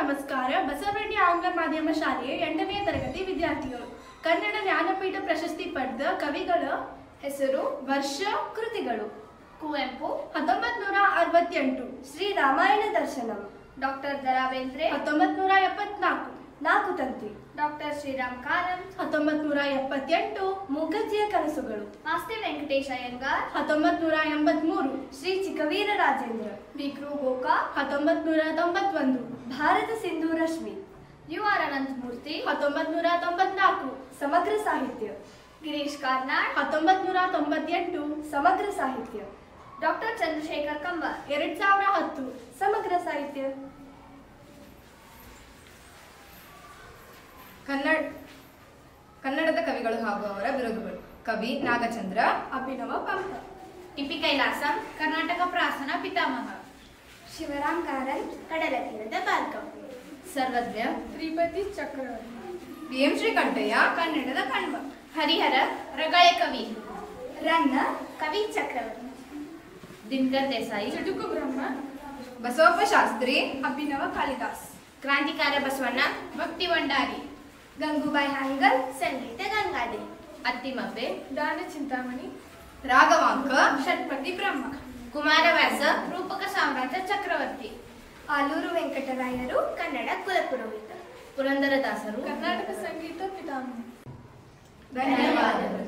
ನಮಸ್ಕಾರ. ಬಸವರೆಡ್ಡಿ ಆಂಗ್ಲ ಮಾಧ್ಯಮ ಶಾಲೆಯ 8ನೇ ತರಗತಿ ವಿದ್ಯಾರ್ಥಿಗಳು. ಕನ್ನಡ ಜ್ಞಾನಪೀಠ ಪ್ರಶಸ್ತಿ ಪಡೆದ ಕವಿಗಳ ಹೆಸರು, ವರ್ಷ, ಕೃತಿಗಳು. ಕುವೆಂಪು 1968, ಶ್ರೀ ರಾಮಾಯಣ ದರ್ಶನಂ. ಡಾಕ್ಟರ್ ದ ರಾ ಬೇಂದ್ರೆ 1974, ನಾಲ್ಕು ತಂತಿ. ಡಾಕ್ಟರ್ ಶ್ರೀರಾಮ್ ಕಾರಂತ್ 1978, ಮೂಗಜ್ಜಿಯ ಕನಸುಗಳು. ಮಾಸ್ತಿ ವೆಂಕಟೇಶ ಅಯ್ಯಂಗಾರ್ 1983, ಶ್ರೀ ಚಿಕ್ಕವೀರ ರಾಜೇಂದ್ರ. ವಿಕ್ರು ಗೋಕಾ 1991, ಭಾರತ ಸಿಂಧು ರಶ್ಮಿ. ಯು ಆರ್ ಅನಂತಮೂರ್ತಿ 1994, ಸಮಗ್ರ ಸಾಹಿತ್ಯ. ಗಿರೀಶ್ ಕಾರ್ನಾಡ್ 1998, ಸಮಗ್ರ ಸಾಹಿತ್ಯ. ಡಾಕ್ಟರ್ ಚಂದ್ರಶೇಖರ್ ಕಂಬಾರ್ 2010, ಸಮಗ್ರ ಸಾಹಿತ್ಯ. ಕನ್ನಡದ ಕವಿಗಳು ಹಾಗೂ ಅವರ ಬಿರುದುಗಳು. ಕವಿ ನಾಗಚಂದ್ರ, ಅಭಿನವ ಪಂಪ. ಟಿಪಿ ಕೈಲಾಸಂ ಕರ್ನಾಟಕ ಪ್ರಾಸನ ಪಿತಾಮಹ. ಶಿವರಾಮ್ ಕಾರಂತ್ ಕಡಲ ತೀರದ ಬಾಲ್ಕಂ. ಸರ್ವಜ್ಞ, ತ್ರಿಪತಿ ಚಕ್ರವರ್ತಿ. BM ಶ್ರೀಕಂಠಯ್ಯ, ಕನ್ನಡದ ಕಣ್ವ. ಹರಿಹರ ರಗಳೆ ಕವಿ. ರನ್ನ ಕವಿ ಚಕ್ರವರ್ತಿ. ದಿನಕರ್ ದೇಸಾಯಿ ಚುಟುಕು ಬ್ರಹ್ಮ. ಬಸವಪ್ಪ ಶಾಸ್ತ್ರಿ, ಅಭಿನವ ಕಾಳಿದಾಸ್. ಕ್ರಾಂತಿಕಾರ ಬಸವಣ್ಣ ಭಕ್ತಿ ಭಂಡಾರಿ. ಗಂಗೂಬಾಯಿ ಹಾನ್ಗಲ್ ಸಂಗೀತ ಗಂಗಾಧಿ. ಅತ್ತಿಮಬ್ಬೆ ದಾನ ಚಿಂತಾಮಣಿ. ರಾಘವಾಂಕ, ಷಟ್ಪದಿ ಬ್ರಹ್ಮ. ಕುಮಾರವ್ಯಾಸ ರೂಪಕ ಸಾಮ್ರಾಜ್ಯ ಚಕ್ರವರ್ತಿ. ಆಲೂರು ವೆಂಕಟರಾಯರು ಕನ್ನಡ ಕುಲಪುರೋಹಿತ. ಪುರಂದರದಾಸರು ಕರ್ನಾಟಕ ಸಂಗೀತ ಪಿತಾಮಹ. ಧನ್ಯವಾದಗಳು.